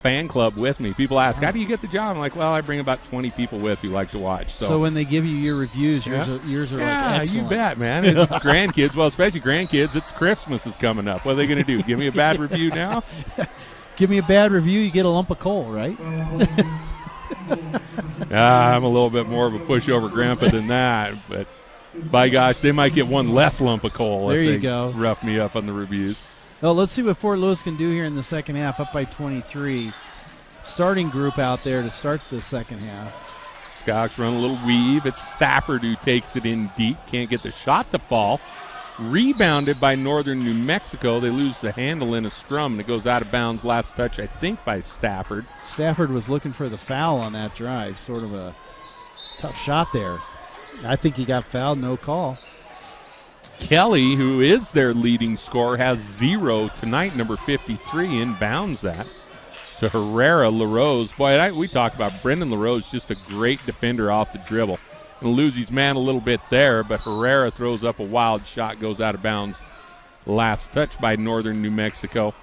fan club with me. People ask, how do you get the job? I'm like, well, I bring about 20 people with who like to watch. So when they give you your reviews, yours are like excellent. You bet, man. It's grandkids, well, especially grandkids, it's Christmas is coming up. What are they going to do? Give me a bad review now? Give me a bad review, you get a lump of coal, right? I'm a little bit more of a pushover grandpa than that, but by gosh, they might get one less lump of coal there if you they go. rough me up on the reviews. Well, let's see what Fort Lewis can do here in the second half, up by 23. Starting group out there to start the second half. Skyhawks run a little weave. It's Stafford who takes it in deep. Can't get the shot to fall. Rebounded by Northern New Mexico. They lose the handle in a scrum, and it goes out of bounds. Last touch, I think, by Stafford. Stafford was looking for the foul on that drive. Sort of a tough shot there. I think he got fouled, no call. Kelly, who is their leading scorer, has 0 tonight, number 53, inbounds that to Herrera. LaRose. Boy, we talked about Brendan LaRose, just a great defender off the dribble. Going to lose his man a little bit there, but Herrera throws up a wild shot, goes out of bounds. Last touch by Northern New Mexico.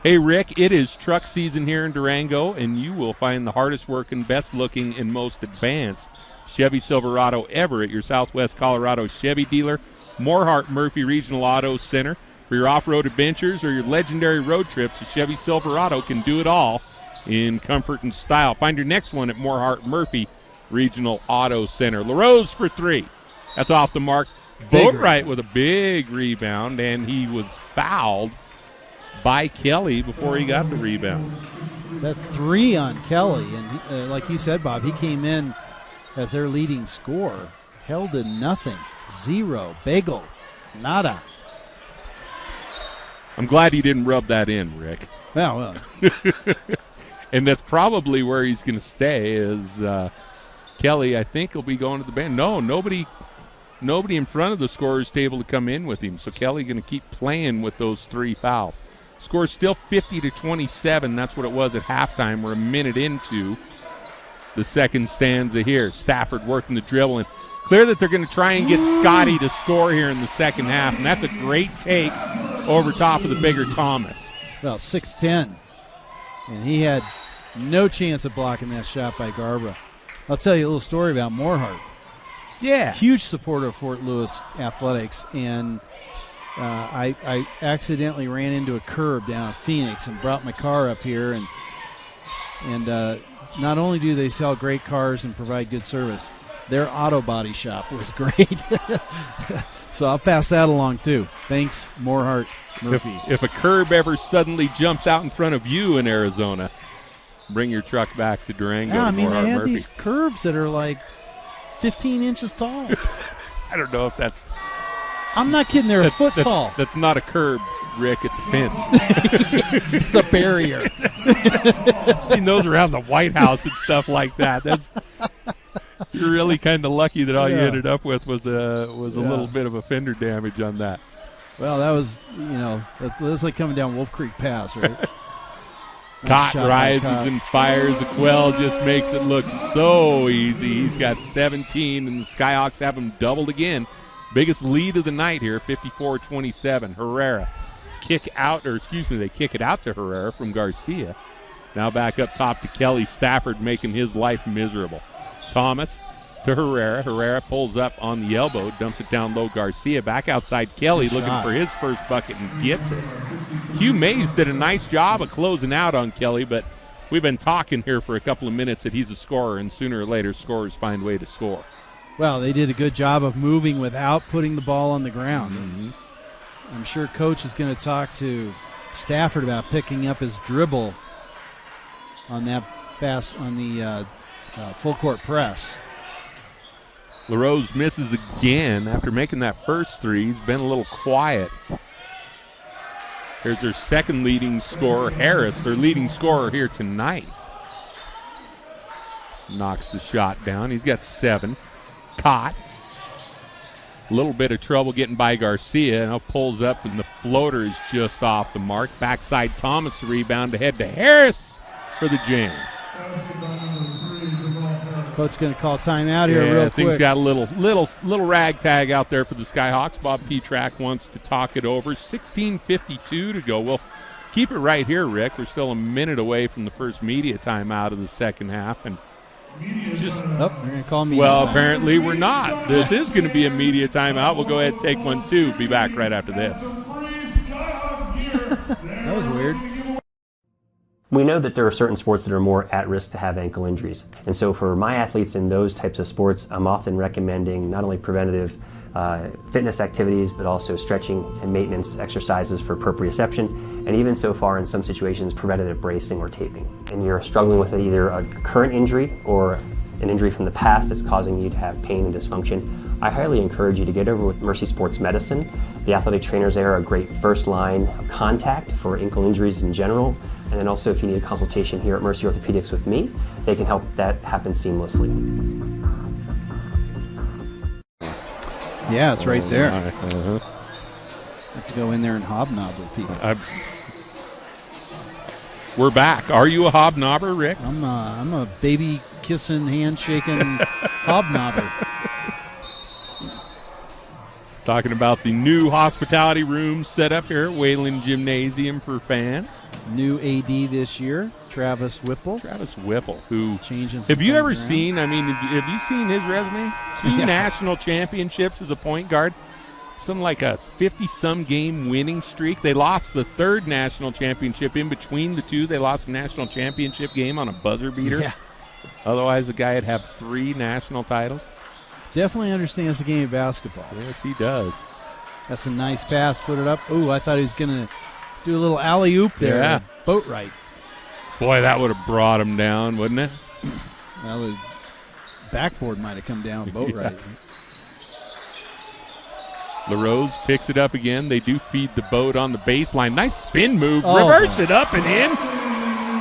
Hey, Rick, it is truck season here in Durango, and you will find the hardest working, best looking, and most advanced Chevy Silverado ever at your Southwest Colorado Chevy dealer, Moorhart Murphy Regional Auto Center. For your off-road adventures or your legendary road trips, a Chevy Silverado can do it all in comfort and style. Find your next one at Moorhart Murphy Regional Auto Center. LaRose for 3. That's off the mark. Boatwright with a big rebound, and he was fouled by Kelly before he got the rebound. So that's 3 on Kelly, and like you said, Bob, he came in as their leading scorer. Held to nothing. 0. Bagel. Nada. I'm glad he didn't rub that in, Rick. Well. And that's probably where he's going to stay is Kelly, I think, will be going to the bench. No, nobody in front of the scorer's table to come in with him. So Kelly going to keep playing with those 3 fouls. Score's still 50-27. That's what it was at halftime. We're a minute into the second stanza here. Stafford working the dribble, and clear that they're going to try and get Scotty to score here in the second half, and that's a great take over top of the bigger Thomas. Well, 6'10", and he had no chance of blocking that shot by Garbra. I'll tell you a little story about Moorhart. Yeah. Huge supporter of Fort Lewis athletics, and I accidentally ran into a curb down at Phoenix and brought my car up here, and not only do they sell great cars and provide good service, their auto body shop was great. So I'll pass that along too. Thanks, Moorhart Murphy. If a curb ever suddenly jumps out in front of you in Arizona, bring your truck back to Durango. Yeah, I mean, Moorhart they have Murphy. these curbs that are like 15 inches tall. I don't know if that's... I'm not kidding. They're a foot tall. That's not a curb, Rick. It's a fence. It's a barrier. I've seen those around the White House and stuff like that. You're really kind of lucky that all you ended up with was a little bit of a fender damage on that. Well, that was, that's like coming down Wolf Creek Pass, right? Cott rises and fires. Aquel just makes it look so easy. He's got 17, and the Skyhawks have him doubled again. Biggest lead of the night here, 54-27. Herrera they kick it out to Herrera from Garcia. Now back up top to Kelly. Stafford making his life miserable. Thomas to Herrera. Herrera pulls up on the elbow, dumps it down low. Garcia back outside Kelly, looking for his first bucket and gets it. Hugh Mays did a nice job of closing out on Kelly, but we've been talking here for a couple of minutes that he's a scorer, and sooner or later scorers find a way to score. Well, they did a good job of moving without putting the ball on the ground. Mm-hmm. I'm sure Coach is going to talk to Stafford about picking up his dribble on that full court press. LaRose misses again after making that first 3. He's been a little quiet. Here's their second leading scorer, Harris, their leading scorer here tonight. Knocks the shot down. He's got 7. Caught. A little bit of trouble getting by Garcia. Now pulls up, and the floater is just off the mark. Backside Thomas, the rebound to head to Harris for the jam. Coach going to call timeout here real quick. Things got a little ragtag out there for the Skyhawks. Bob Petrak wants to talk it over. 16:52 to go. We'll keep it right here, Rick. We're still a minute away from the first media timeout of the second half, and just they're going to call me. Well, apparently we're not. This is going to be a media timeout. We'll go ahead and take one too. Be back right after this. That was weird. We know that there are certain sports that are more at risk to have ankle injuries. And so for my athletes in those types of sports, I'm often recommending not only preventative fitness activities, but also stretching and maintenance exercises for proprioception, and even so far in some situations, preventative bracing or taping. And you're struggling with either a current injury or an injury from the past that's causing you to have pain and dysfunction, I highly encourage you to get over with Mercy Sports Medicine. The athletic trainers there are a great first line of contact for ankle injuries in general. And then also if you need a consultation here at Mercy Orthopedics with me, they can help that happen seamlessly. Yeah, it's right there. Have to go in there and hobnob with people. We're back. Are you a hobnobber, Rick? I'm a baby kissing, handshaking hobnobber. Talking about the new hospitality room set up here at Wayland Gymnasium for fans. New AD this year, Travis Whipple. Who changing some have you ever around. seen? Have you seen his resume? 2 national championships as a point guard. Some like a 50-some game winning streak. They lost the 3rd national championship in between the two. They lost the national championship game on a buzzer beater. Yeah. Otherwise, the guy would have 3 national titles. Definitely understands the game of basketball. Yes, he does. That's a nice pass. Put it up. Ooh, I thought he was going to do a little alley-oop there. Yeah. Boat right. Boy, that would have brought him down, wouldn't it? Well, the backboard might have come down boat right. LaRose picks it up again. They do feed the boat on the baseline. Nice spin move. Reverse it up and in.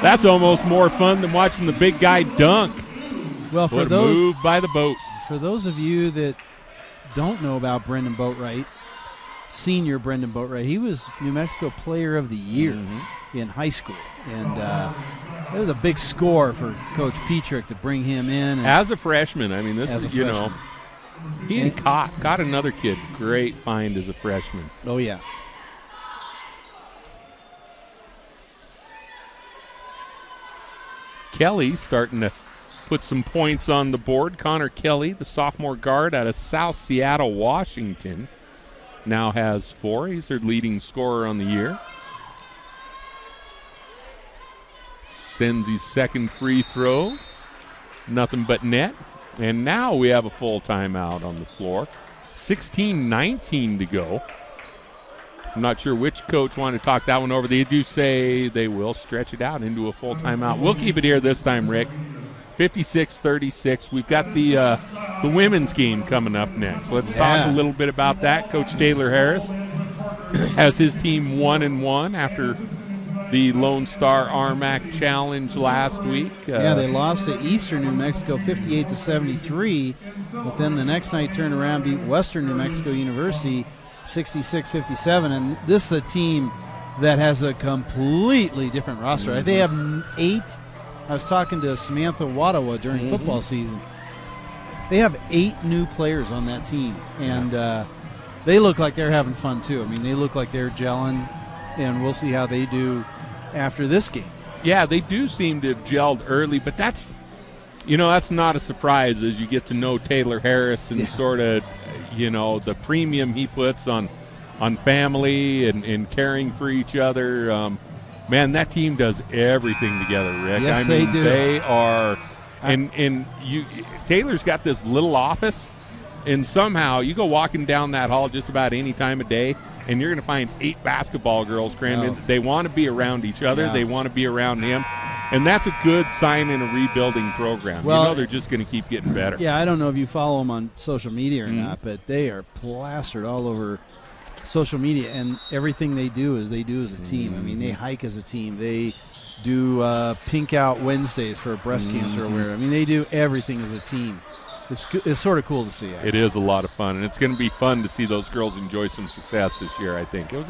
That's almost more fun than watching the big guy dunk. Well, what a move by the boat. For those of you that don't know about Brendan Boatwright, senior Brendan Boatwright, he was New Mexico Player of the Year in high school. And it was a big score for Coach Petrick to bring him in. As a freshman. I mean, this is, you know, he and caught another kid. Great find as a freshman. Oh, yeah. Kelly starting to put some points on the board. Connor Kelly, the sophomore guard out of South Seattle, Washington, now has 4. He's their leading scorer on the year. Sends his second free throw. Nothing but net. And now we have a full timeout on the floor. 16-19 to go. I'm not sure which coach wanted to talk that one over. They do say they will stretch it out into a full timeout. We'll keep it here this time, Rick. 56-36. We've got the women's game coming up next. Let's talk a little bit about that. Coach Taylor Harris has his team 1-1 after the Lone Star RMAC Challenge last week. They lost to Eastern New Mexico 58-73, but then the next night turned around, beat Western New Mexico University 66-57, and this is a team that has a completely different roster. They have 8. I was talking to Samantha Wadawa during football season. They have 8 new players on that team, and they look like they're having fun too. I mean, they look like they're gelling, and we'll see how they do after this game. Yeah, they do seem to have gelled early, but that's not a surprise as you get to know Taylor Harris and sort of, the premium he puts on family and caring for each other. Man, that team does everything together, Rick. Yes, they do. They are, Taylor's got this little office, and somehow you go walking down that hall just about any time of day, and you're going to find 8 basketball girls crammed in. They want to be around each other. Yeah. They want to be around him. And that's a good sign in a rebuilding program. Well, they're just going to keep getting better. Yeah, I don't know if you follow them on social media or not, but they are plastered all over social media, and everything they do as a team. I mean, they hike as a team. They do Pink Out Wednesdays for breast cancer awareness. I mean, they do everything as a team. It's sort of cool to see. It is a lot of fun, and it's going to be fun to see those girls enjoy some success this year. I think it was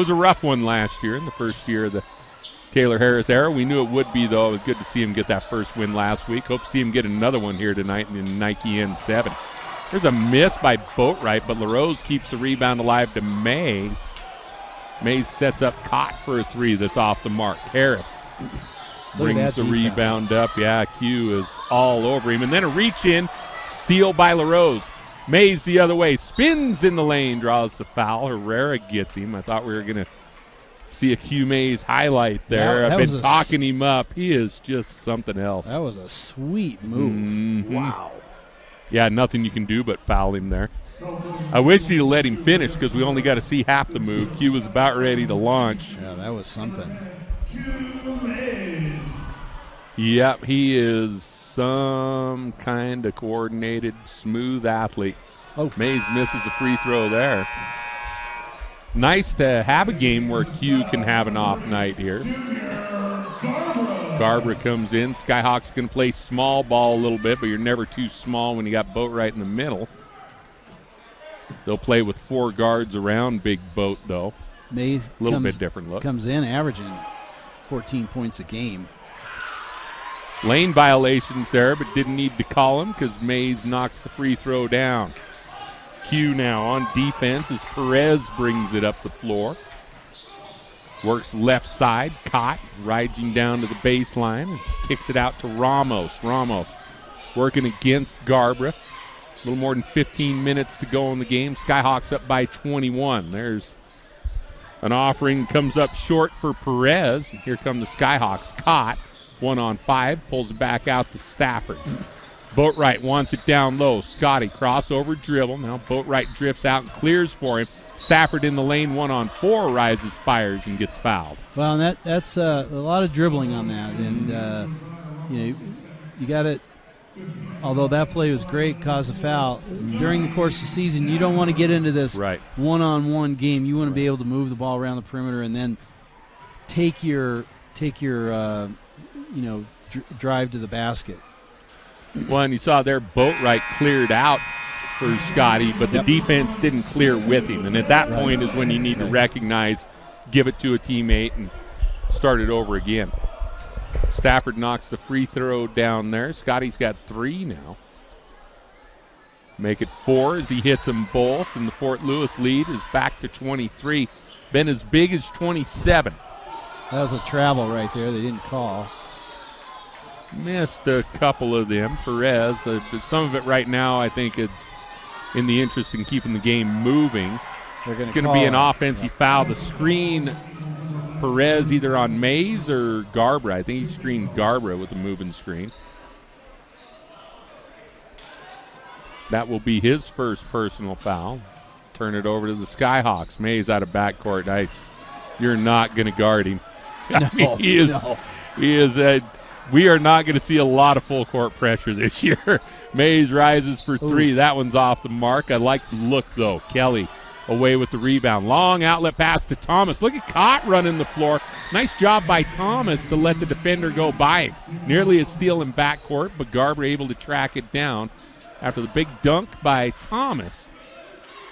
a rough one last year in the first year of the Taylor Harris era. We knew it would be, though. It was good to see him get that first win last week. Hope to see him get another one here tonight in Nike N7. There's a miss by Boatwright, but LaRose keeps the rebound alive to Mays. Mays sets up Cott for a three that's off the mark. Harris brings the rebound up. Yeah, Q is all over him. And then a reach in, steal by LaRose. Mays the other way, spins in the lane, draws the foul. Herrera gets him. I thought we were going to see a Q Mays highlight there. I've been talking him up. He is just something else. That was a sweet move. Mm-hmm. Wow. Yeah, nothing you can do but foul him there. I wish he'd let him finish because we only got to see half the move. Q was about ready to launch. Yeah, that was something. Yep, he is some kind of coordinated, smooth athlete. Oh. Mays misses a free throw there. Nice to have a game where Q can have an off night here. Garbra comes in. Skyhawks can play small ball a little bit, but you're never too small when you got Boatwright in the middle. They'll play with 4 guards around Big Boat, though. Mays a little bit different look. Comes in averaging 14 points a game. Lane violations there, but didn't need to call him because Mays knocks the free throw down. Q now on defense as Perez brings it up the floor. Works left side. Cott rides him down to the baseline and kicks it out to Ramos. Ramos working against Garbra. A little more than 15 minutes to go in the game. Skyhawks up by 21. There's an offering, comes up short for Perez. Here come the Skyhawks. Cott, 1-on-5, pulls it back out to Stafford. Boatwright wants it down low. Scotty, crossover dribble. Now Boatwright drifts out and clears for him. Stafford in the lane, 1-on-4, rises, fires, and gets fouled. Well, and that's a lot of dribbling on that. And, you got to, although that play was great, caused a foul. During the course of the season, you don't want to get into this one-on-one game. You want to be able to move the ball around the perimeter and then take your drive to the basket. Well, and you saw there Boatwright cleared out for Scotty, but the defense didn't clear with him. And at that point is when you need to recognize, give it to a teammate, and start it over again. Stafford knocks the free throw down there. Scotty's got 3 now. Make it 4 as he hits them both, and the Fort Lewis lead is back to 23. Been as big as 27. That was a travel right there. They didn't call. Missed a couple of them. Perez, some of it right now, I think, in the interest in keeping the game moving. It's going to be an offensive foul. The screen, Perez either on Mays or Garbra. I think he screened Garbra with a moving screen. That will be his first personal foul. Turn it over to the Skyhawks. Mays out of backcourt. You're not going to guard him. No, he is. We are not going to see a lot of full court pressure this year. Mays rises for 3. That one's off the mark. I like the look, though. Kelly away with the rebound. Long outlet pass to Thomas. Look at Cott running the floor. Nice job by Thomas to let the defender go by him. Nearly a steal in backcourt, but Garbra able to track it down after the big dunk by Thomas.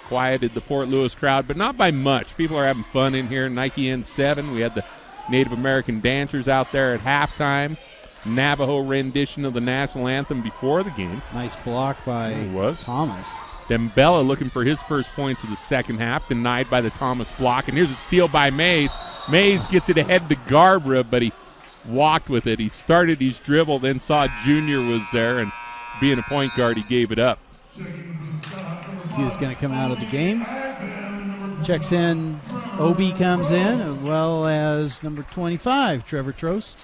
Quieted the Fort Lewis crowd, but not by much. People are having fun in here. Nike N7. We had the Native American dancers out there at halftime. Navajo rendition of the national anthem before the game. Nice block by Thomas. Dembella looking for his first points of the second half, denied by the Thomas block. And here's a steal by Mays. Mays gets it ahead to Garbra, but he walked with it. He started his dribble, then saw Junior was there, and being a point guard, he gave it up. Q's going to come out of the game. Checks in. Obi comes in, as well as number 25, Trevor Trost.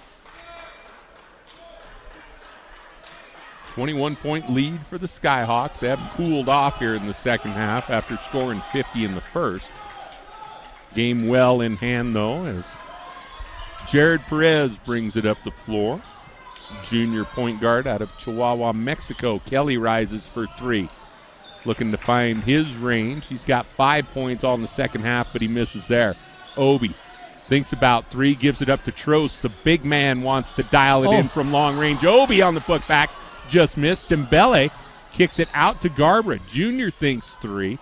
21-point lead for the Skyhawks. They have cooled off here in the second half after scoring 50 in the first. Game well in hand, though, as Jared Perez brings it up the floor. Junior point guard out of Chihuahua, Mexico. Kelly rises for 3. Looking to find his range. He's got 5 points all in the second half, but he misses there. Obi thinks about 3, gives it up to Trost. The big man wants to dial it in from long range. Obi on the putback. Just missed. Dembele kicks it out to Garbra. Junior thinks 3.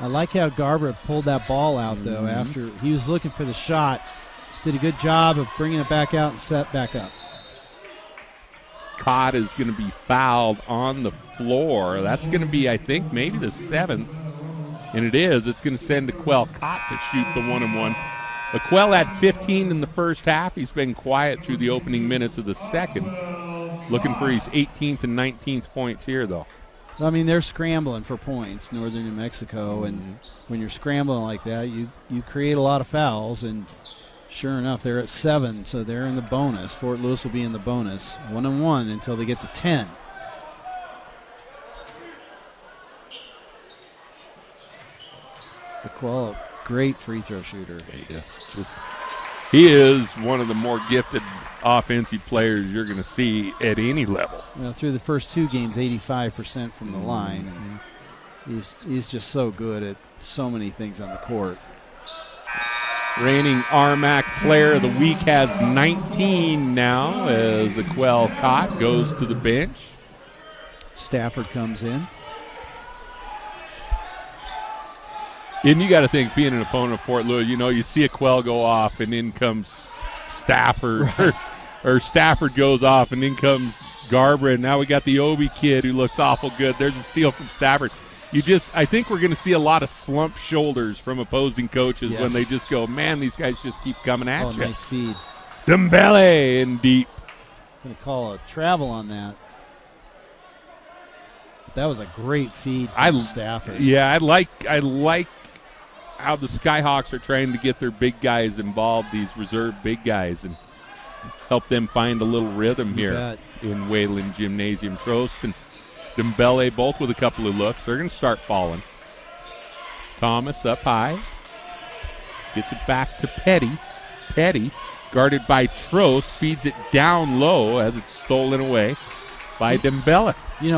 I like how Garbra pulled that ball out, though, after he was looking for the shot. Did a good job of bringing it back out and set back up. Cott is going to be fouled on the floor. That's going to be, I think, maybe the 7th and it is. It's going to send Aquel Cott to shoot the 1-and-1. Aquel had 15 in the first half. He's been quiet through the opening minutes of the second. Looking for his 18th and 19th points here, though. I mean, they're scrambling for points, Northern New Mexico, and when you're scrambling like that, you create a lot of fouls, and sure enough, they're at 7, so they're in the bonus. Fort Lewis will be in the bonus, 1-and-1 until they get to 10. Aquel, great free throw shooter. Yes, he is one of the more gifted offensive players you're going to see at any level. Through the first 2 games, 85% from the line. And he's just so good at so many things on the court. Reigning RMAC Player of the Week has 19 now as Aquel Cott goes to the bench. Stafford comes in. And you got to think, being an opponent of Fort Lewis, you see Aquel go off, and in comes Stafford, right. or Stafford goes off, and in comes Garbra, and now we got the Obi kid who looks awful good. There's a steal from Stafford. I think we're going to see a lot of slump shoulders from opposing coaches when they just go, man, these guys just keep coming at you. Nice feed. Dembele in deep. Going to call a travel on that. That was a great feed from Stafford. Yeah, I like how the Skyhawks are trying to get their big guys involved, these reserve big guys, and help them find a little rhythm here in Wayland Gymnasium. Trost and Dembele both with a couple of looks. They're going to start falling. Thomas up high. Gets it back to Petty. Petty, guarded by Trost, feeds it down low as it's stolen away by Dembele.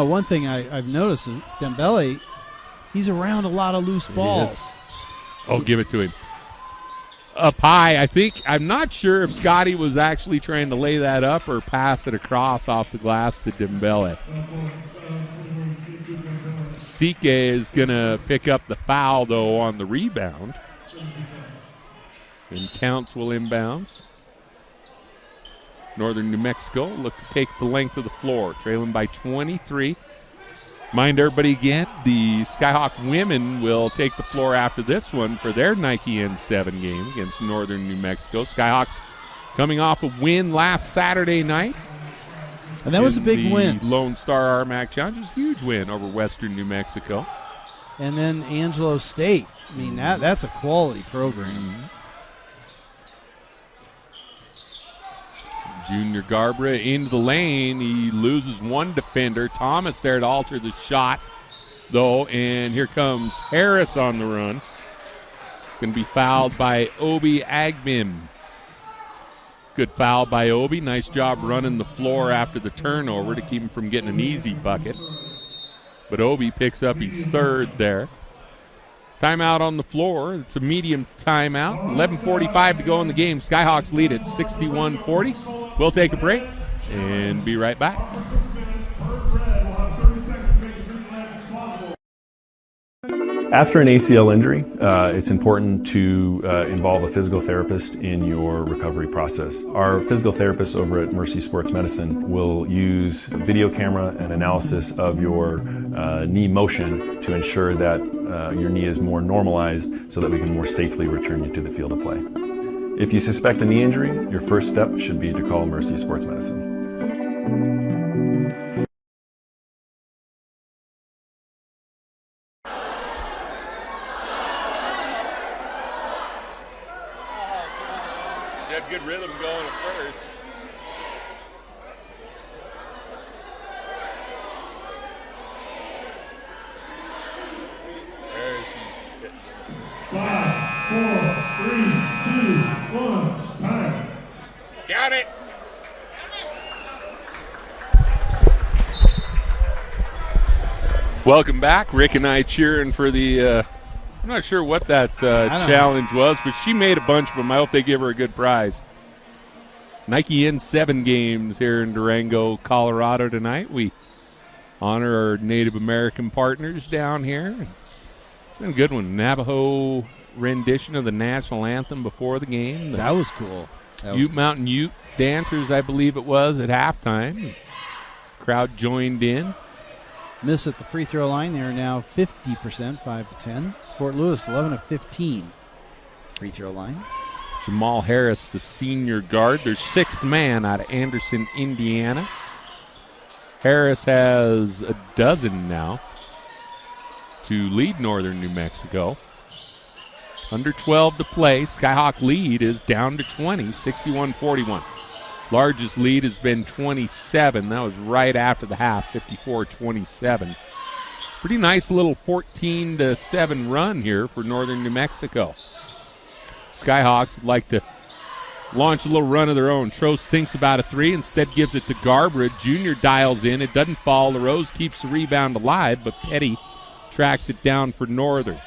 One thing I've noticed, Dembele, he's around a lot of loose balls. Oh, give it to him. Up high, I'm not sure if Scotty was actually trying to lay that up or pass it across off the glass to Dembele. Sike is going to pick up the foul, though, on the rebound. And Counts will inbounds. Northern New Mexico look to take the length of the floor, trailing by 23. Mind everybody again, the Skyhawk women will take the floor after this one for their Nike N7 game against Northern New Mexico. Skyhawks coming off a win last Saturday night. And that was a big win. Lone Star RMAC Challenge was a huge win over Western New Mexico. And then Angelo State. I mean, that's a quality program. Junior Garbra into the lane. He loses one defender. Thomas there to alter the shot, though, and here comes Harris on the run. Going to be fouled by Obi Agbim. Good foul by Obi. Nice job running the floor after the turnover to keep him from getting an easy bucket. But Obi picks up his third there. Timeout on the floor. It's a medium timeout. 11:45 to go in the game. Skyhawks lead at 61-40. We'll take a break and be right back. After an ACL injury, it's important to involve a physical therapist in your recovery process. Our physical therapist over at Mercy Sports Medicine will use video camera and analysis of your knee motion to ensure that your knee is more normalized so that we can more safely return you to the field of play. If you suspect a knee injury, your first step should be to call Mercy Sports Medicine. She had good rhythm going at first. There she's hitting. 5, 4, 3, 2, 1, time. Got it. Welcome back. Rick and I cheering for the, I'm not sure what that challenge was, but she made a bunch of them. I hope they give her a good prize. Nike N7 games here in Durango, Colorado tonight. We honor our Native American partners down here. It's been a good one. Navajo rendition of the national anthem before the game. That was cool. Ute Mountain Ute dancers, I believe it was, at halftime. Crowd joined in. miss at the free throw line. They are now 50%, 5 of 10. Fort Lewis, 11 of 15 free throw line. Jamal Harris, the senior guard, their sixth man out of Anderson, Indiana. Harris has a dozen now to lead Northern New Mexico. Under 12 to play. Skyhawk lead is down to 20, 61-41. Largest lead has been 27. That was right after the half, 54-27. Pretty nice little 14-7 run here for Northern New Mexico. Skyhawks would like to launch a little run of their own. Trost thinks about a three, instead gives it to Garbra. Junior dials in. It doesn't fall. LaRose keeps the rebound alive, but Petty tracks it down for Northern.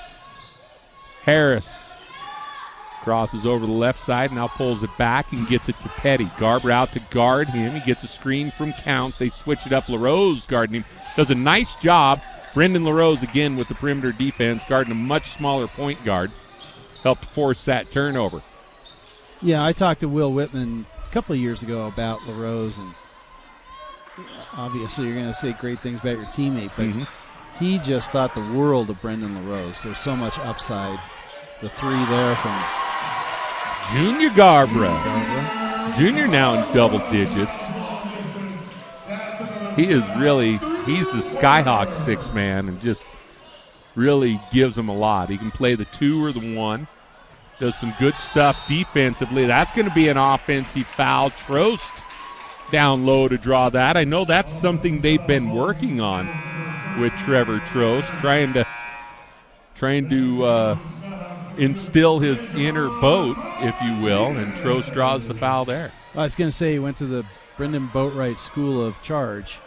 Harris crosses over the left side, now pulls it back and gets it to Petty. Garbra out to guard him. He gets a screen from Counts. They switch it up. LaRose guarding him. Does a nice job. Brendan LaRose again with the perimeter defense, guarding a much smaller point guard. Helped force that turnover. Yeah, I talked to Will Whitman a couple of years ago about LaRose, and obviously you're going to say great things about your teammate, but he just thought the world of Brendan LaRose. There's so much upside. The three there from Junior Garbra. Junior now in double digits. He's the Skyhawk sixth man and just really gives them a lot. He can play the two or the one. Does some good stuff defensively. That's going to be an offensive foul. Trost down low to draw that. I know that's something they've been working on with Trevor Trost, trying to instill his inner boat, if you will, and Trost draws the foul there. I was going to say he went to the Brendan Boatwright School of Charge,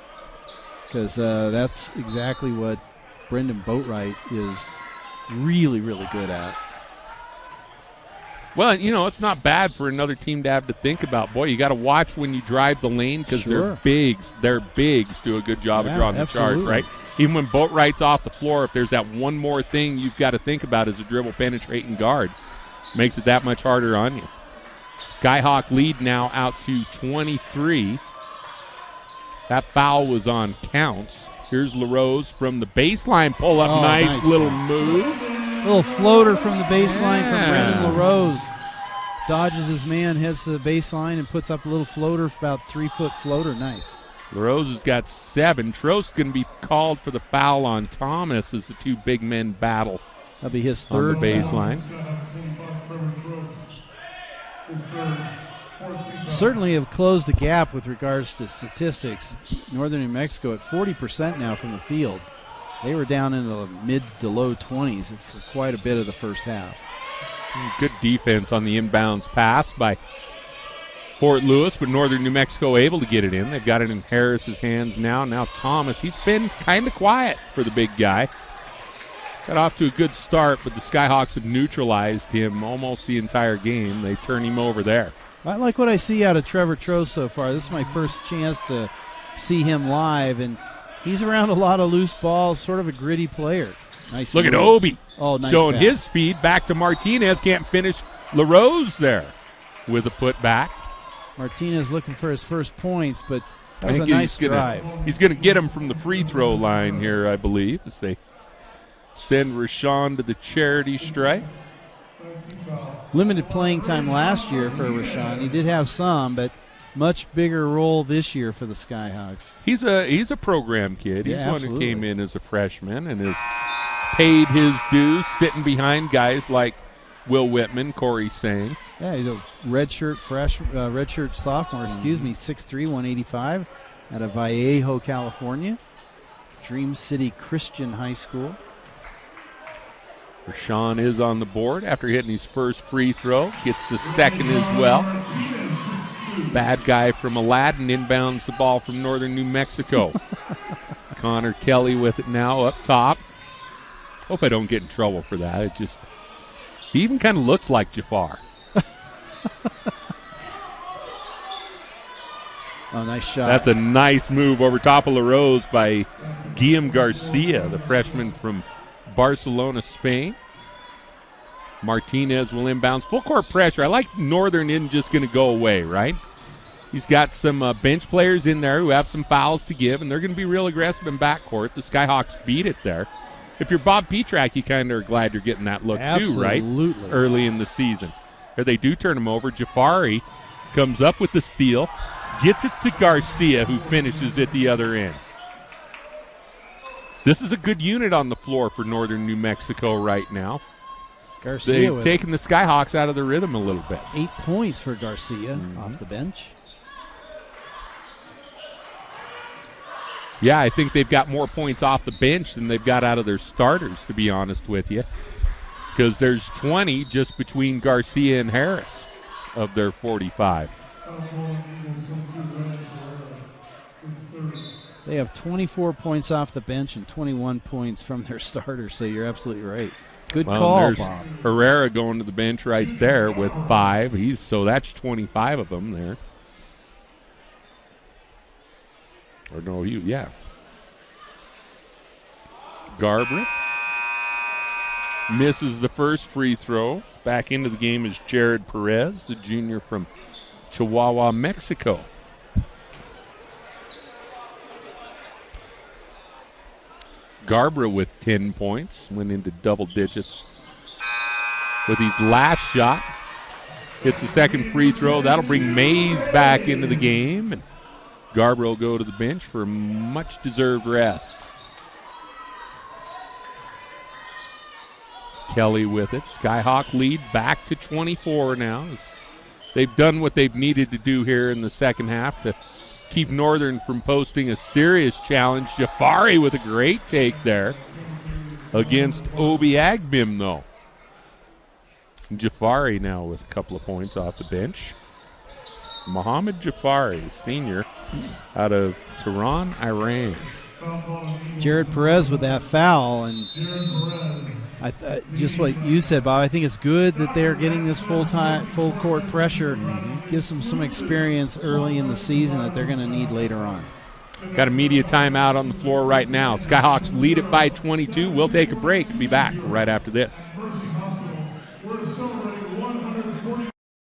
because that's exactly what Brendan Boatwright is really, really good at. Well, it's not bad for another team to have to think about. Boy, you got to watch when you drive the lane because they're bigs. Their bigs do a good job of drawing the charge, right? Even when Boatwright's off the floor, if there's that one more thing you've got to think about as a dribble penetrating guard, makes it that much harder on you. Skyhawk lead now out to 23. That foul was on Counts. Here's LaRose from the baseline. Pull up, nice little move. Little floater from the baseline from Brendan LaRose. Dodges his man, heads to the baseline, and puts up a little floater, about 3-foot floater. Nice. LaRose has got 7. Trost's going to be called for the foul on Thomas as the two big men battle. That'll be his third on the baseline. Certainly have closed the gap with regards to statistics. Northern New Mexico at 40% now from the field. They were down in the mid to low 20s for quite a bit of the first half. Good defense on the inbounds pass by Fort Lewis, but Northern New Mexico able to get it in. They've got it in Harris's hands now. Now Thomas, he's been kind of quiet for the big guy. Got off to a good start, but the Skyhawks have neutralized him almost the entire game. They turn him over there. I like what I see out of Trevor Trost so far. This is my first chance to see him live, and he's around a lot of loose balls, sort of a gritty player. Nice Look move. at Obi nice showing pass. his speed. Back to Martinez. Can't finish. LaRose there with a putback. Martinez looking for his first points, but that I was think a nice drive. He's going to get him from the free throw line here, I believe, as they send Rashawn to the charity stripe. Limited playing time last year for Rashawn. He did have some, but much bigger role this year for the Skyhawks. He's a program kid. He's one who came in as a freshman and has paid his dues, sitting behind guys like Will Whitman, Corey Sang. Yeah, he's a redshirt sophomore, 6'3", 185, out of Vallejo, California. Dream City Christian High School. Rashawn is on the board after hitting his first free throw. Gets the second as well. Bad guy from Aladdin inbounds the ball from Northern New Mexico. Connor Kelly with it now up top. Hope I don't get in trouble for that. He even kind of looks like Jafar. Nice shot. That's a nice move over top of LaRose by Guillaume Garcia, the freshman from Barcelona, Spain. Martinez will inbounds. Full court pressure. I like Northern isn't just going to go away, right? He's got some bench players in there who have some fouls to give, and they're going to be real aggressive in backcourt. The Skyhawks beat it there. If you're Bob Petrak, you kind of are glad you're getting that look too, right? Absolutely. Early in the season. Here they do turn him over. Jafari comes up with the steal, gets it to Garcia, who finishes at the other end. This is a good unit on the floor for Northern New Mexico right now. Garcia They've taken the Skyhawks out of the rhythm a little bit. 8 points for Garcia off the bench. Yeah, I think they've got more points off the bench than they've got out of their starters, to be honest with you. Because there's 20 just between Garcia and Harris of their 45. They have 24 points off the bench and 21 points from their starters, so you're absolutely right. Good call, there's Bob. Herrera going to the bench right there with 5. So that's 25 of them there. Or no, yeah. Garbrick misses the first free throw. Back into the game is Jared Perez, the junior from Chihuahua, Mexico. Garbra with 10 points, went into double digits with his last shot. Hits the second free throw. That'll bring Mays back into the game, and Garbra will go to the bench for much-deserved rest. Kelly with it. Skyhawk lead back to 24 now. They've done what they've needed to do here in the second half to keep Northern from posting a serious challenge. Jafari with a great take there against Obi Agbim, though. Jafari now with a couple of points off the bench. Mohammed Jafari, senior, out of Tehran, Iran. Jared Perez with that foul, and just what you said, Bob, I think it's good that they're getting this full court pressure. Gives them some experience early in the season that they're going to need later on. Got a media timeout on the floor right now. Skyhawks lead it by 22. We'll take a break. Be back right after this.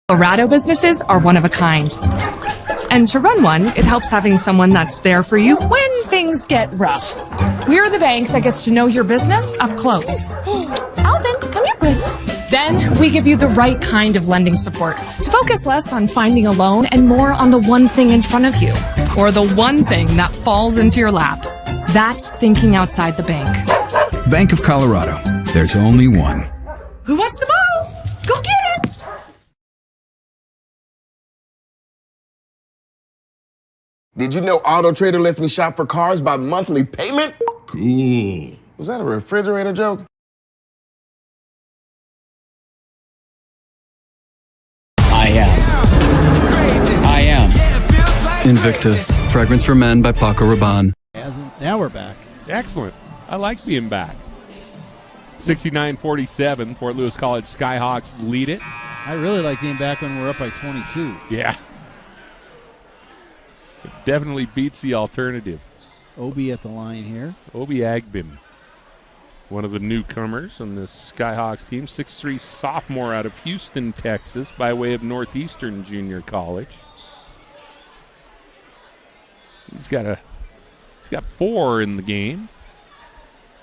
Colorado businesses are one of a kind. And to run one, it helps having someone that's there for you when things get rough. We're the bank that gets to know your business up close. Alvin, come here, good. Then we give you the right kind of lending support to focus less on finding a loan and more on the one thing in front of you, or the one thing that falls into your lap. That's thinking outside the bank. Bank of Colorado. There's only one. Who wants the ball? Go get it! Did you know Auto Trader lets me shop for cars by monthly payment? Cool. Was that a refrigerator joke? I am Invictus, fragrance for men by Paco Rabanne. Now we're back. Excellent. I like being back. 69-47, Fort Lewis College Skyhawks lead it. I really like being back when we're up by 22. Yeah. It definitely beats the alternative. Obi at the line here. Obi Agbim, one of the newcomers on this Skyhawks team, 6'3" sophomore out of Houston, Texas, by way of Northeastern Junior College. He's got 4 in the game.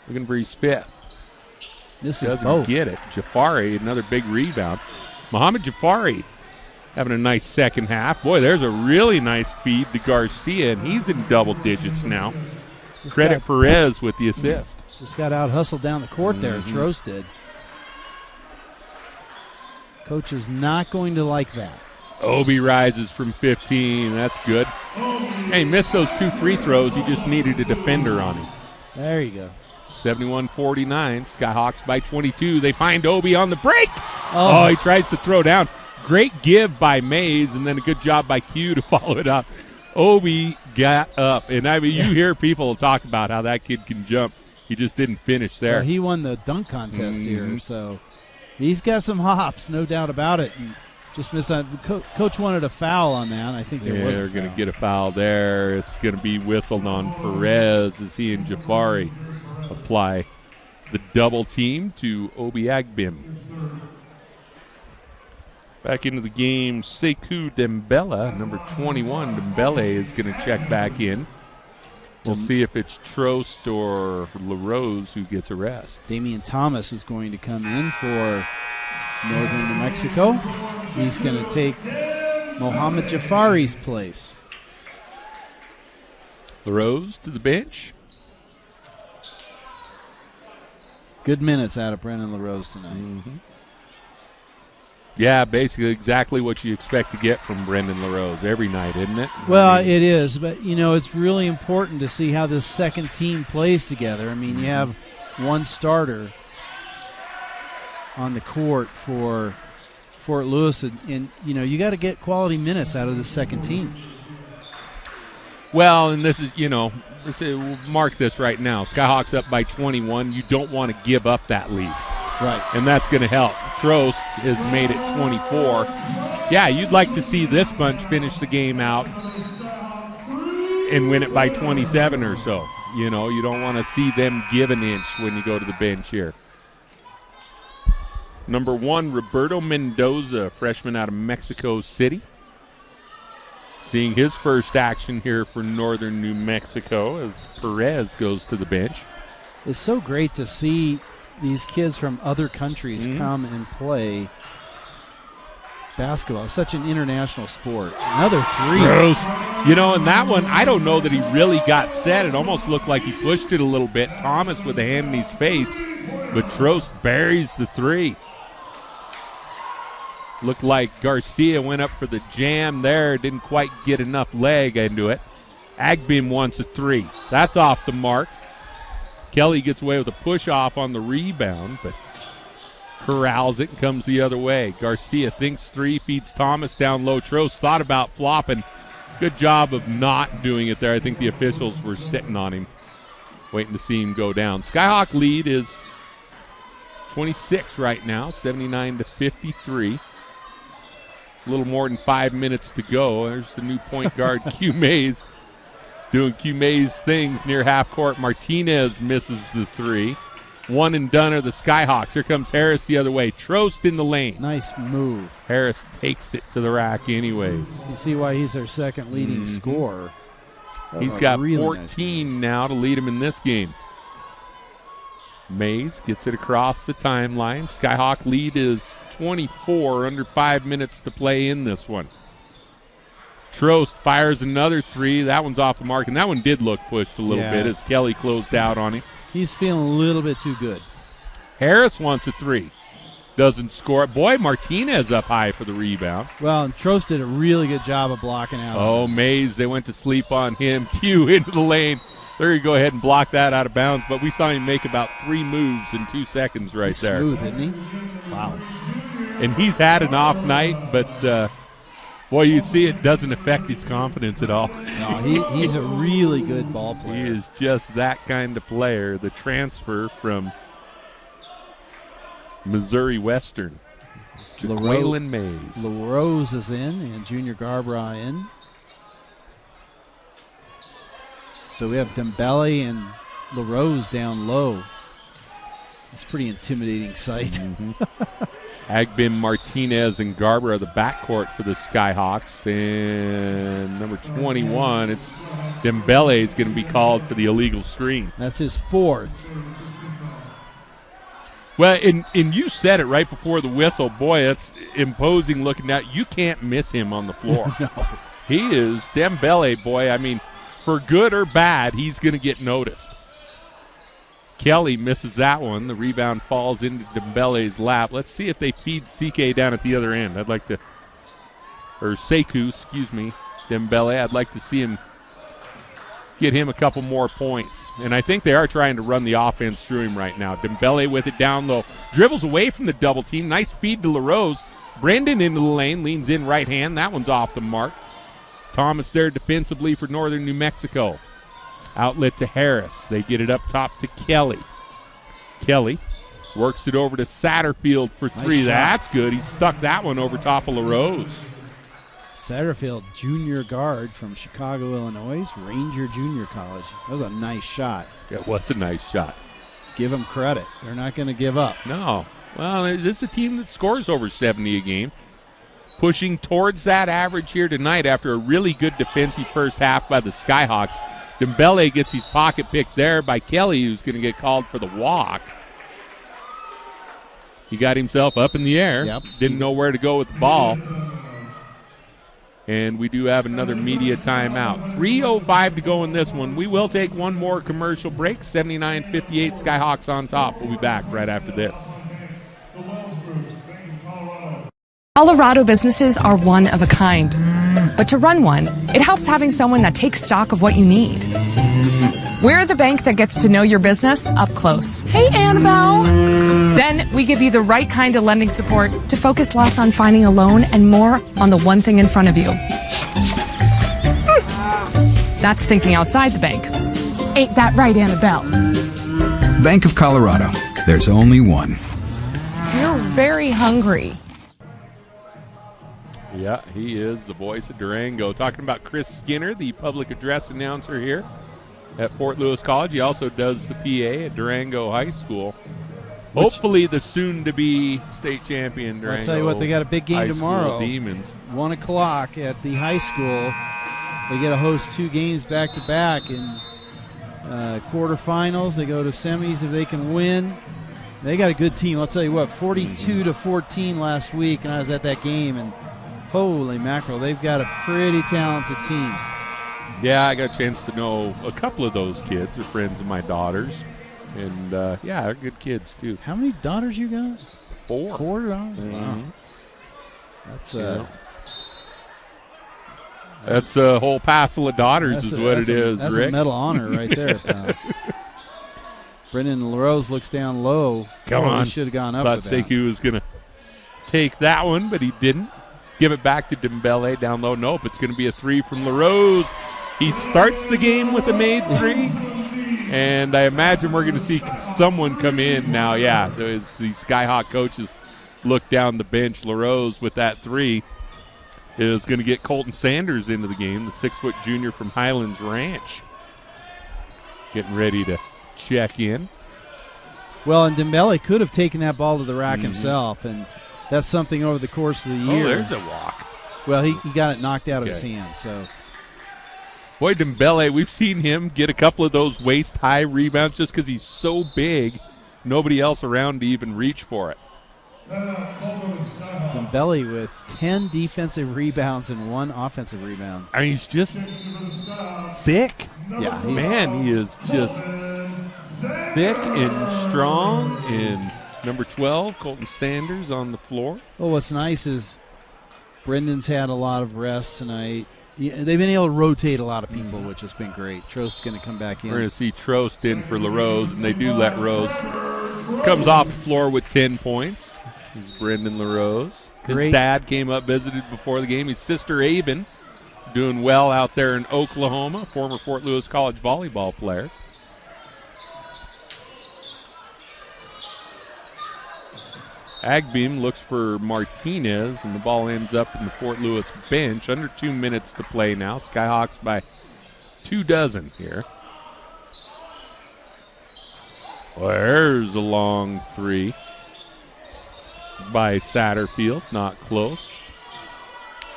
Looking for his 5th. Doesn't get it. Jafari, another big rebound. Mohammed Jafari having a nice second half. Boy, there's a really nice feed to Garcia, and he's in double digits now. Credit Perez with the assist. Just got out hustled down the court there. Trost did. Coach is not going to like that. Obi rises from 15. That's good. Hey, he missed those 2 free throws. He just needed a defender on him. There you go. 71-49. Skyhawks by 22. They find Obi on the break. Oh, he tries to throw down. Great give by Mays, and then a good job by Q to follow it up. Obi got up. And, I mean, you hear people talk about how that kid can jump. He just didn't finish there. Well, he won the dunk contest here, so he's got some hops, no doubt about it. And just missed out. Coach wanted a foul on that. I think there was a foul. They're going to get a foul there. It's going to be whistled on Perez as he and Jafari apply the double team to Obi Agbim. Back into the game, Sekou Dembele, number 21. Dembele is going to check back in. We'll see if it's Trost or LaRose who gets a rest. Damian Thomas is going to come in for Northern New Mexico. He's going to take Mohamed Jafari's place. LaRose to the bench. Good minutes out of Brendan LaRose tonight. Mm-hmm. Yeah, basically exactly what you expect to get from Brendan LaRose every night, isn't it? Well, it is, but, it's really important to see how this second team plays together. I mean, you have one starter on the court for Fort Lewis, and you got to get quality minutes out of the second team. Well, and this is, we'll mark this right now. Skyhawks up by 21. You don't want to give up that lead. Right. And that's going to help. Trost has made it 24. Yeah, you'd like to see this bunch finish the game out and win it by 27 or so. You don't want to see them give an inch when you go to the bench here. Number 1, Roberto Mendoza, freshman out of Mexico City. Seeing his first action here for Northern New Mexico as Perez goes to the bench. It's so great to see these kids from other countries come and play basketball. It's such an international sport. Another 3. Gross. And that one, I don't know that he really got set. It almost looked like he pushed it a little bit. Thomas with a hand in his face, but Trost buries the 3. Looked like Garcia went up for the jam there. Didn't quite get enough leg into it. Agbim wants a 3. That's off the mark. Kelly gets away with a push-off on the rebound, but corrals it and comes the other way. Garcia thinks 3, feeds Thomas down low. Trost thought about flopping. Good job of not doing it there. I think the officials were sitting on him, waiting to see him go down. Skyhawk lead is 26 right now, 79-53. A little more than 5 minutes to go. There's the new point guard, Q Mays, doing Q Mays things near half court. Martinez misses the 3. One and done are the Skyhawks. Here comes Harris the other way. Trost in the lane. Nice move. Harris takes it to the rack anyways. You see why he's their second leading scorer. He's got really 14 now to lead him in this game. Mays gets it across the timeline. Skyhawk lead is 24, under 5 minutes to play in this one. Trost fires another 3. That one's off the mark, and that one did look pushed a little bit as Kelly closed out on him. He's feeling a little bit too good. Harris wants a 3. Doesn't score. Boy, Martinez up high for the rebound. Well, and Trost did a really good job of blocking out. Oh, Mays, they went to sleep on him. Q into the lane. There you go ahead and block that out of bounds, but we saw him make about 3 moves in 2 seconds right there. Smooth, isn't he? Wow. And he's had an off night, but boy, you see it doesn't affect his confidence at all. No, he's a really good ball player. He is just that kind of player. The transfer from Missouri Western, Jaqueline Mays. LaRose is in, and Junior Garbra in. So we have Dembele and LaRose down low. It's a pretty intimidating sight. Agbim, Martinez, and Garber are the backcourt for the Skyhawks. And number 21, it's Dembele is going to be called for the illegal screen. That's his 4th. Well, and you said it right before the whistle. Boy, it's imposing looking at. You can't miss him on the floor. No. He is Dembele, boy. I mean, for good or bad, he's going to get noticed. Kelly misses that one. The rebound falls into Dembele's lap. Let's see if they feed CK down at the other end. I'd like to, or Sekou, excuse me, Dembele. I'd like to see him get him a couple more points. And I think they are trying to run the offense through him right now. Dembele with it down low. Dribbles away from the double team. Nice feed to LaRose. Brendan into the lane. Leans in right hand. That one's off the mark. Thomas there defensively for Northern New Mexico. Outlet to Harris. They get it up top to Kelly. Kelly works it over to Satterfield for 3. Nice. That's good. He stuck that one over top of LaRose. Satterfield, junior guard from Chicago, Illinois, Ranger Junior College. That was a nice shot. It was a nice shot. Give them credit. They're not going to give up. No. Well, this is a team that scores over 70 a game. pushing towards that average here tonight after a really good defensive first half by the Skyhawks. Dembele gets his pocket picked there by Kelly, who's going to get called for the walk. He got himself up in the air. Yep. Didn't know where to go with the ball. And we do have another media timeout. 3:05 to go in this one. We will take one more commercial break. 79-58, Skyhawks on top. We'll be back right after this. Colorado businesses are one of a kind. But to run one, it helps having someone that takes stock of what you need. We're the bank that gets to know your business up close. Hey, Annabelle. Then we give you the right kind of lending support to focus less on finding a loan and more on the one thing in front of you. That's thinking outside the bank. Ain't that right, Annabelle? Bank of Colorado. There's only one. You're very hungry. Yeah, he is the voice of Durango. Talking about Chris Skinner, the public address announcer here at Fort Lewis College. He also does the PA at Durango High School. Hopefully the soon-to-be state champion Durango. I'll tell you what, they got a big game High tomorrow. School Demons. 1 o'clock at the high school. They get to host 2 games back-to-back in quarterfinals. They go to semis if they can win. They got a good team. I'll tell you what, 42-14 last week, and I was at that game, and holy mackerel, they've got a pretty talented team. Yeah, I got a chance to know a couple of those kids. They're friends of my daughters. And, yeah, they're good kids, too. How many daughters you got? 4. 4 daughters? Mm-hmm. Wow. That's that's a whole passel of daughters is what it is, that's Rick. a medal honor right there. Brendan LaRose looks down low. Come on. He should have gone up Thought with that. Sekou was going to take that one, but he didn't. Give it back to Dembele down low. Nope, it's going to be a 3 from LaRose. He starts the game with a made 3, and I imagine we're going to see someone come in now. Yeah, as the Skyhawk coaches look down the bench, LaRose with that 3 is going to get Colton Sanders into the game, the 6-foot junior from Highlands Ranch. Getting ready to check in. Well, and Dembele could have taken that ball to the rack himself, and that's something over the course of the year. Oh, there's a walk. Well, he got it knocked out of his hand. So, boy, Dembele, we've seen him get a couple of those waist-high rebounds just because he's so big, nobody else around to even reach for it. Dembele with 10 defensive rebounds and 1 offensive rebound. I mean, he's just thick. Yeah, man, he is just thick and strong. And number 12, Colton Sanders on the floor. Well, what's nice is Brendan's had a lot of rest tonight. They've been able to rotate a lot of people, which has been great. Trost's going to come back in. We're going to see Trost in for LaRose, and they do let Rose. Comes off the floor with 10 points. He's Brendan LaRose. His dad came up, visited before the game. His sister, Avon, doing well out there in Oklahoma, former Fort Lewis College volleyball player. Agbeam looks for Martinez, and the ball ends up in the Fort Lewis bench. Under 2 minutes to play now. Skyhawks by 24 here. Well, there's a long 3 by Satterfield. Not close.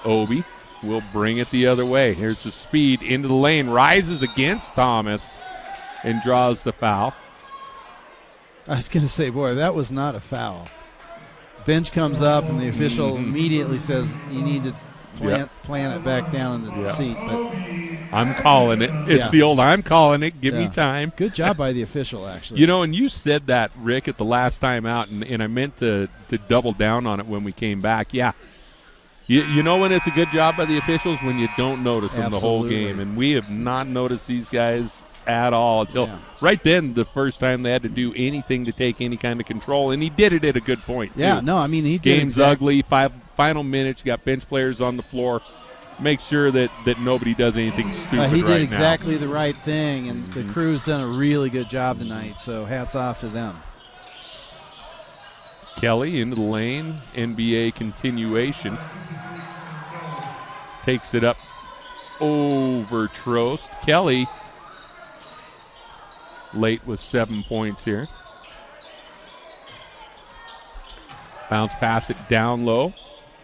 Obi will bring it the other way. Here's the speed into the lane. Rises against Thomas and draws the foul. I was going to say, boy, that was not a foul. Bench comes up, and the official immediately says, you need to plant it back down in the seat. But I'm calling it. It's the old I'm calling it. Give me time. Good job by the official, actually. You know, and you said that, Rick, at the last time out, and I meant to double down on it when we came back. Yeah. You know when it's a good job by the officials? When you don't notice them the whole game. And we have not noticed these guys at all until right then, the first time they had to do anything to take any kind of control. And he did it at a good point, too. Yeah, no, I mean, he did. Game's ugly. Final minutes. You got bench players on the floor. Make sure that nobody does anything stupid he did right exactly now. the right thing, and the crew's done a really good job tonight, so hats off to them. Kelly into the lane. NBA continuation. Takes it up over Trost. Kelly late with 7 points here. Bounce pass it down low.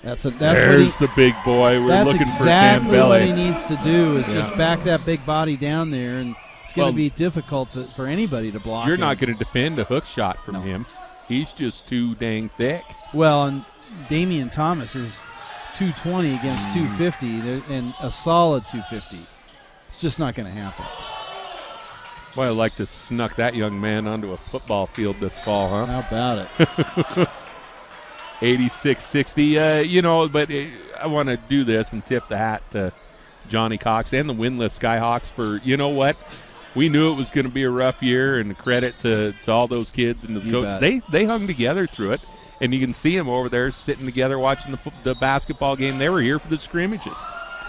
That's what There's the big boy. We're that's looking exactly for Dembele. what he needs to do is just back that big body down there, and it's going to be difficult for anybody to block. You're him. not going to defend a hook shot from him. He's just too dang thick. Well, and Damian Thomas is 220 against 250, and a solid 250. It's just not going to happen. Boy, I'd like to snuck that young man onto a football field this fall, huh? How about it? 86-60. But I want to do this and tip the hat to Johnny Cox and the winless Skyhawks for, you know what? We knew it was going to be a rough year, and credit to all those kids and the coaches. They hung together through it, and you can see them over there sitting together watching the basketball game. They were here for the scrimmages.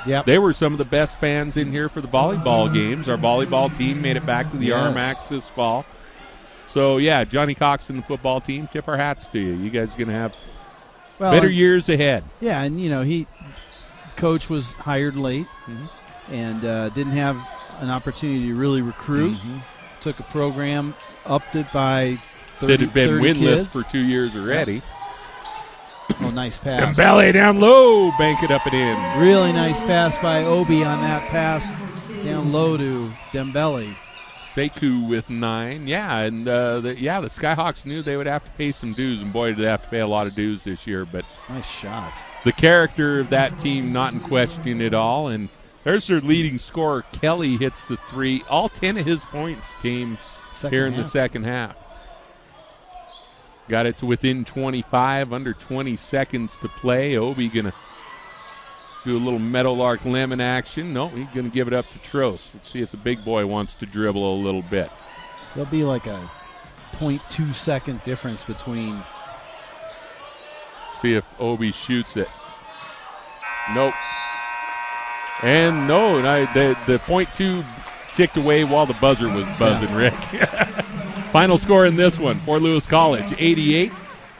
Yep. They were some of the best fans in here for the volleyball games. Our volleyball team made it back to the RMAX this fall. So, yeah, Johnny Cox and the football team, tip our hats to you. You guys are going to have better years ahead. Yeah, and, Coach was hired late and didn't have an opportunity to really recruit. Took a program, upped it by 30 that had been winless kids. for 2 years already. Oh, nice pass. Dembele down low, bank it up and in. Really nice pass by Obi on that pass down low to Dembele. Sekou with 9. Yeah, and the Skyhawks knew they would have to pay some dues, and boy, did they have to pay a lot of dues this year. But nice shot. The character of that team not in question at all, and there's their leading scorer. Kelly hits the 3. All 10 of his points came here in the second half. Got it to within 25, under 20 seconds to play. Obi going to do a little Meadowlark Lemon action. No, he's going to give it up to Trost. Let's see if the big boy wants to dribble a little bit. There'll be like a 0.2 second difference between. See if Obi shoots it. Nope. And no, the 0.2 ticked away while the buzzer was buzzing, Rick. Final score in this one, Fort Lewis College, 88.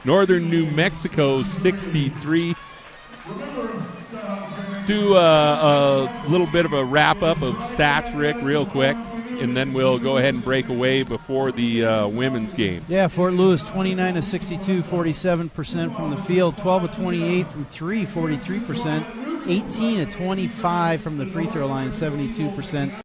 Northern New Mexico, 63. Do a little bit of a wrap-up of stats, Rick, real quick, and then we'll go ahead and break away before the women's game. Yeah, Fort Lewis, 29 of 62, 47% from the field, 12 of 28 from 3, 43%, 18 of 25 from the free throw line, 72%.